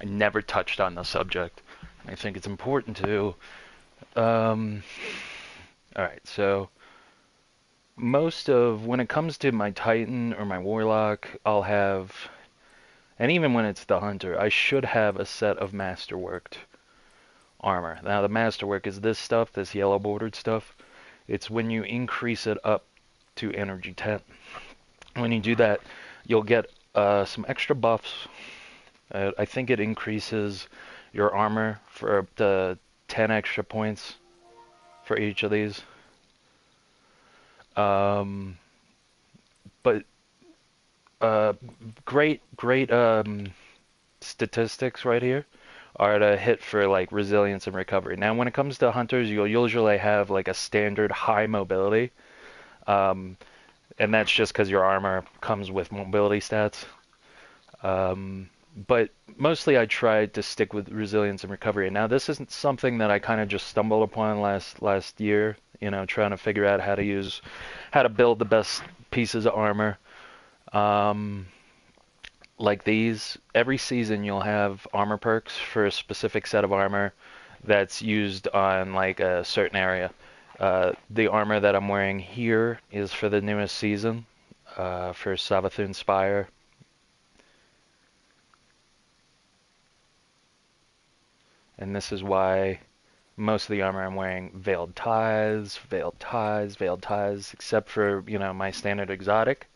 I never touched on the subject. I think it's important to. Um, all right, so most of when it comes to my Titan or my Warlock, I'll have, and even when it's the Hunter, I should have a set of masterworked armor. Now the masterwork is this stuff, this yellow bordered stuff. It's when you increase it up to energy 10. When you do that, you'll get some extra buffs. I think it increases your armor for up to 10 extra points for each of these. But great statistics right here are to hit for like resilience and recovery. Now, when it comes to hunters, you'll usually have like a standard high mobility, and that's just because your armor comes with mobility stats. But mostly I tried to stick with resilience and recovery. Now, this isn't something that I kind of just stumbled upon last year, trying to figure out how to build the best pieces of armor. Like these, every season you'll have armor perks for a specific set of armor that's used on like a certain area. The armor that I'm wearing here is for the newest season, for Savathun Spire. And this is why most of the armor I'm wearing veiled ties, veiled ties, veiled ties, except for, my standard exotic.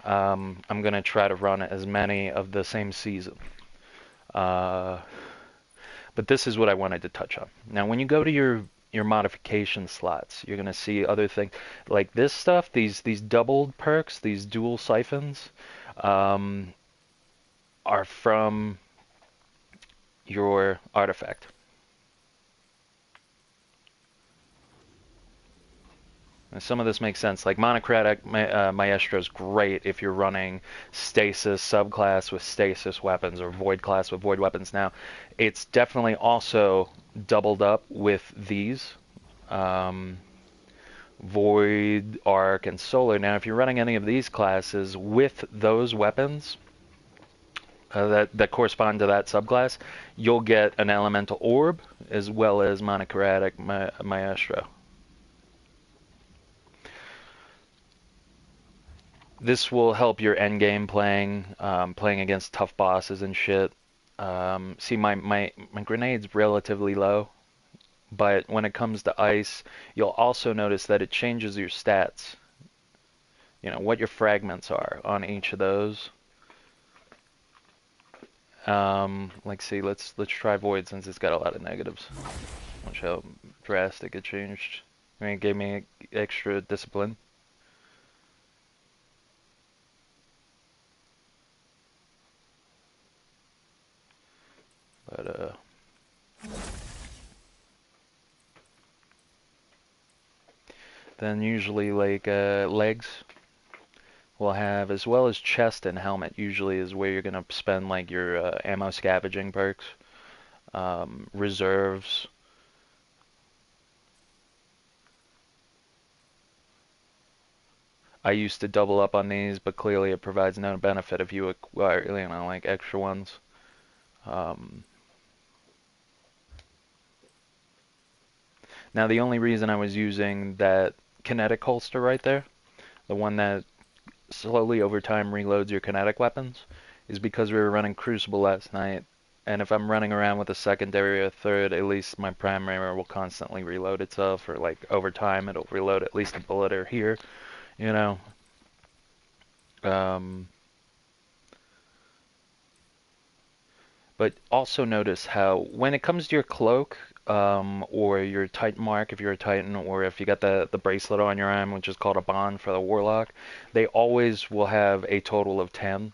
I'm going to try to run as many of the same season. But this is what I wanted to touch on. Now, when you go to your modification slots, you're going to see other things like this stuff, these doubled perks, these dual siphons, are from your artifact. And some of this makes sense. Like Monocratic Maestro is great if you're running Stasis subclass with Stasis weapons or Void class with Void weapons. Now, it's definitely also doubled up with these. Void, Arc, and Solar. Now, if you're running any of these classes with those weapons, that correspond to that subclass, you'll get an elemental orb as well as Monocratic Maestro. This will help your endgame playing against tough bosses and shit. See, my grenade's relatively low, but when it comes to ice, you'll also notice that it changes your stats. What your fragments are on each of those. Let's try Void since it's got a lot of negatives. Watch how drastic it changed. I mean, it gave me extra discipline. But then usually like legs will have, as well as chest and helmet, usually is where you're gonna spend like your ammo scavenging perks, reserves. I used to double up on these, but clearly it provides no benefit if you acquire, like extra ones. Now the only reason I was using that kinetic holster right there, the one that slowly over time reloads your kinetic weapons, is because we were running Crucible last night, and if I'm running around with a secondary or third, at least my primary will constantly reload itself, or like over time it'll reload at least a bullet or here, you know. But also notice how when it comes to your cloak, or your Titan mark if you're a Titan, or if you got the bracelet on your arm, which is called a bond for the Warlock, they always will have a total of 10.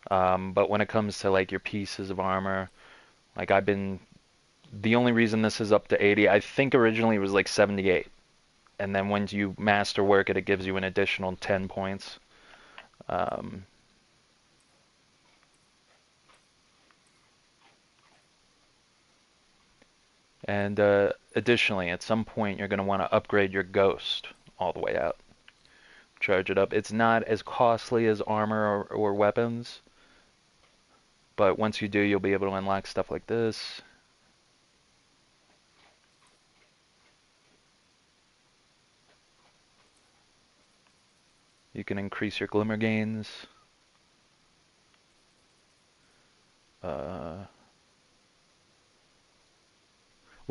But when it comes to like your pieces of armor, like the only reason this is up to 80, I think originally it was like 78. And then when you master work it, it gives you an additional 10 points. And additionally, at some point, you're going to want to upgrade your Ghost all the way out. Charge it up. It's not as costly as armor or weapons, But once you do, you'll be able to unlock stuff like this. You can increase your glimmer gains. What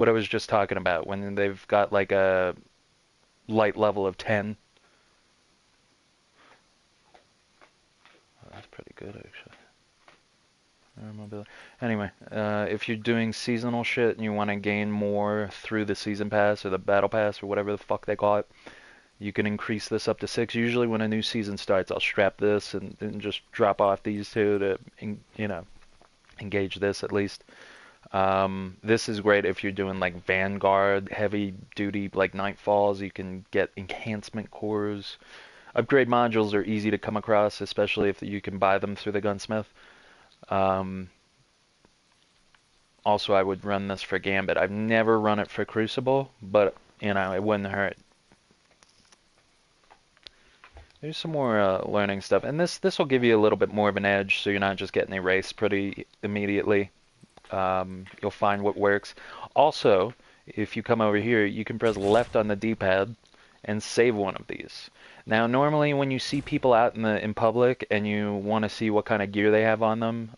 I was just talking about, when they've got like a light level of 10. Oh, that's pretty good, actually. Anyway, if you're doing seasonal shit and you want to gain more through the season pass or the battle pass or whatever the fuck they call it, you can increase this up to 6. Usually when a new season starts, I'll strap this and just drop off these two to, engage this at least. This is great if you're doing like Vanguard, heavy duty like Nightfalls. You can get enhancement cores. Upgrade modules are easy to come across, especially if you can buy them through the gunsmith. Also, I would run this for Gambit. I've never run it for Crucible, but it wouldn't hurt. There's some more learning stuff, and this will give you a little bit more of an edge, so you're not just getting erased pretty immediately. You'll find what works. Also, if you come over here, you can press left on the D-pad and save one of these. Now, normally when you see people out in public and you want to see what kind of gear they have on them,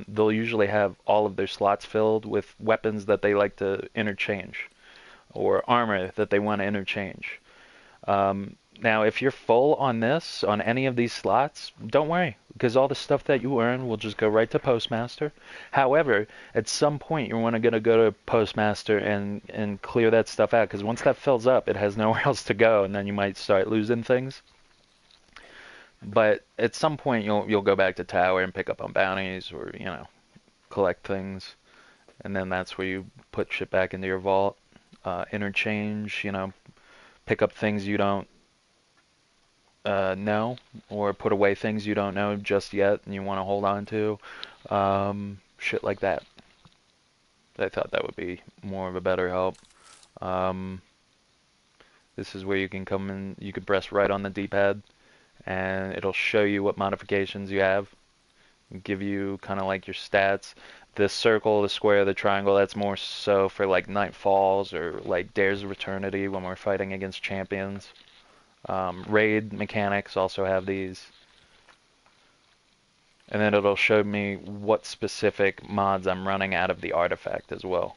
they'll usually have all of their slots filled with weapons that they like to interchange or armor that they want to interchange. Now, if you're full on this, on any of these slots, don't worry, because all the stuff that you earn will just go right to Postmaster. However, at some point, you're going to go to Postmaster and clear that stuff out, because once that fills up, it has nowhere else to go, and then you might start losing things. But at some point, you'll go back to Tower and pick up on bounties or, collect things, and then that's where you put shit back into your vault, interchange, pick up things you don't know, or put away things you don't know just yet and you want to hold on to, shit like that. I thought that would be more of a better help. This is where you can come in, you can press right on the D-pad and it'll show you what modifications you have, give you kind of like your stats. The circle, the square, the triangle, that's more so for like Nightfalls or like Dares of Eternity when we're fighting against champions. Raid mechanics also have these. And then it'll show me what specific mods I'm running out of the artifact as well.